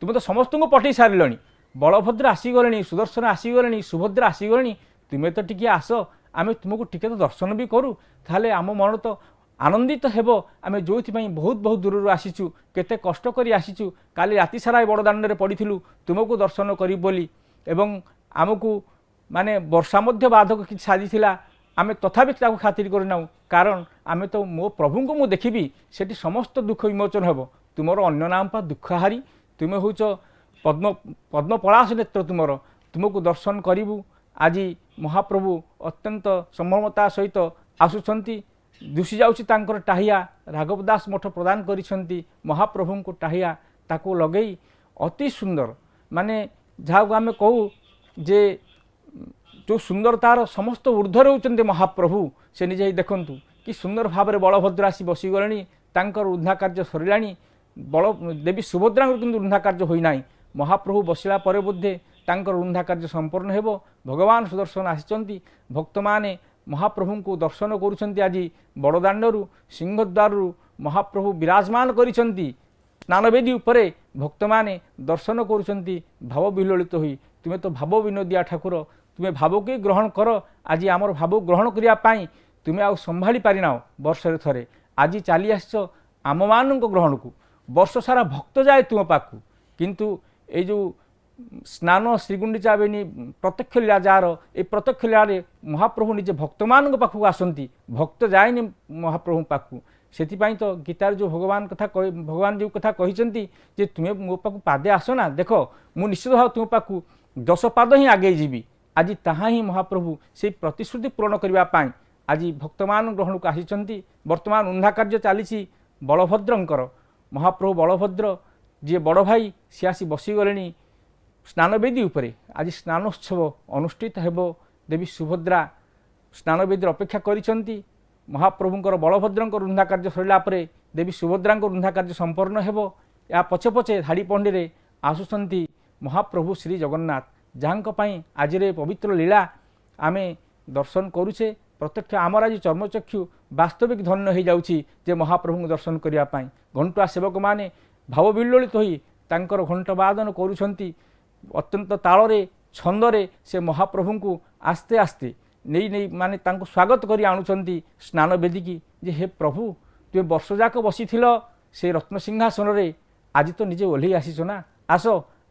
तुम तो समस्त को पठे सारे बलभद्र आसीगले सुदर्शन आसीगले सुभद्रा आसीगले तुम्हें तो टिके आस आम तुमको टिके तो दर्शन भी करूँ ताहले आम मन तो आनंदित हेब आम जो बहुत बहुत दूर आसीचु केते कष्ट करी आसीचु काली राति सारा बड़दाण्ड में पड़ू तुमको दर्शन करी बोली एवं आमको माने वर्षा मध्य बाधक कि साजिला आम तथापि खातिर करना कारण आम तो मो प्रभु को मुझे देखी सेठी समस्त दुख विमोचन हेब तुमर अन्य नाम पा दुखहारी तुम्हें हूँ पद्म पद्म पलाश नेत्र तुमको दर्शन करूँ आज महाप्रभु अत्यंत संभ्रमता सहित आसुंच दुषी जाऊँगी टाहिया राघव दास मठ प्रदान करिसेंती महाप्रभु को टाहिया ताको लगे अति सुंदर माने जहाँ को आम कहू जे जो सुंदरतार समस्त ऊर्ध्वर होती महाप्रभु से निजे देखूँ कि सुंदर भाव में बलभद्र आसी बसीगले उद्धा कार्य सरला बल देवी सुभद्रा किंतु उद्धा कार्य होना महाप्रभु बसला बोधे उद्धा कार्य संपन्न हो भगवान सुदर्शन आसी भक्त माने महाप्रभु को दर्शन करुँच आज बड़दाण्डु सिंहद्वार महाप्रभु विराजमान करिसेंती स्नानवेदी उपरे भक्त माने दर्शन करुँच भाव विलोलित हुई तुम्हें तो भाव विनोदिया ठाकुर तुम्हें भाव के ग्रहण कर आज आमर भाव ग्रहण करने तुम्हें आउ संभाली पारिना वर्ष थे आज चली आस आम मान ग्रहण को वर्ष सारा भक्त जाए तुम पाखु किंतु ये जो स्नान श्रीगुंडीचा बेनी प्रत्यक्ष लीला जार ये प्रत्यक्ष लीला महाप्रभु निजे भक्त मान पाखक आसती भक्त जाए महाप्रभु पाखु से तो गीतार जो भगवान कथा भगवान जो कथा कहते जे तुम्हें मो पाखु पादे आसना देख मु निश्चित भाव तुम पाखु 10 पाद ही आगे जीवी आज ताहा ही महाप्रभु से प्रतिश्रुति पूरण करने आज भक्तमान ग्रहण को आसी वर्तमान उन्धा कार्य चली बलभद्रंकर महाप्रभु बलभद्र जी बड़ भाई सी आसी बसीगले स्नानवेदी उपरे आज स्नानोत्सव अनुष्ठित हेबो देवी सुभद्रा स्नानवेदी अपेक्षा करिसेंती महाप्रभुंकर बलभद्रंकर उन्धा कार्य सरला परे देवी सुभद्रांकर उन्धा कार्य संपन्न हेबो या पछे पछे धाड़ी पंडे आसुचंती महाप्रभु श्री जगन्नाथ जहाँ आज रे पवित्र लीला आमे दर्शन करुचे प्रत्यक्ष आमर आज चर्मचक्षु वास्तविक धन्य हो जाउछि जे महाप्रभु दर्शन करने घंटा सेवक माने भाव विलोलित होई तांकर घंट वादन करुछंती अत्यंत ताଳରେ छंदरे से महाप्रभु को आस्ते आस्ते नहीं नहीं माने तांको स्वागत करी आणुछंती स्नान वेदी की जे हे प्रभु तुम वर्ष जाक बसी से रत्न सिंहासन रे आज तो निजे ओल्हे आसीछ ना आस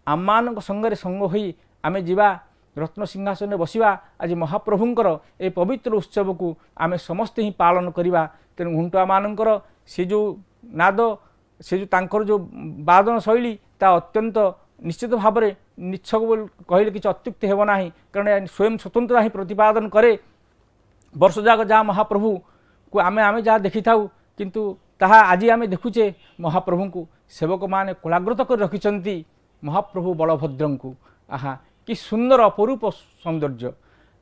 आम मान संगे संग होई आमे जीवा रत्न सिंहासन में बसवा आज महाप्रभुंकर ए पवित्र उत्सव को आमे समस्ते ही पालन करवा तेणु घुंटुआ मानकर से जो नाद से जो तांकर जो वादन शैली ता अत्यंत निश्चित भाव में निच्छक कहले कि अत्युक्ति हेब ना कारण स्वयं स्वतंत्र ही प्रतिपादन करे वर्ष जाक जहाँ महाप्रभु को आमे आमे जहाँ देखी था किंतु ताहा आज आमे देखुचे महाप्रभु को सेवक माने कोलाग्रत कर रखिछंती महाप्रभु बलभद्र को आहा कि सुंदर अपरूप सौंदर्य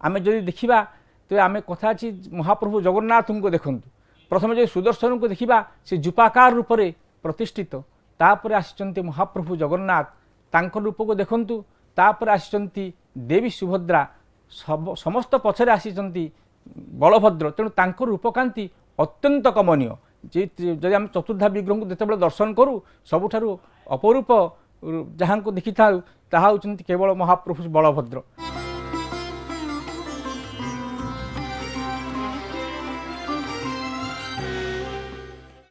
आमे जदि देखिबा तो आमे कथा अछि महाप्रभु जगन्नाथ को देखंतु प्रथम जो सुदर्शन को देखिबा से जुपाकार रूप में प्रतिष्ठित तापर आसिचंती महाप्रभु जगन्नाथ तांकर रूप को देखंतु तापर आसिचंती देवी सुभद्रा समस्त पछरे आसिचंती बलभद्र तेणु तांकर रूपकांति अत्यंत कमनीय जदि आम चतुर्धा विग्रह को जिते दर्शन करूँ सबुठारु अपरूप जहाँ को देखी था ताहा होचंती केवल महाप्रभु बलभद्र।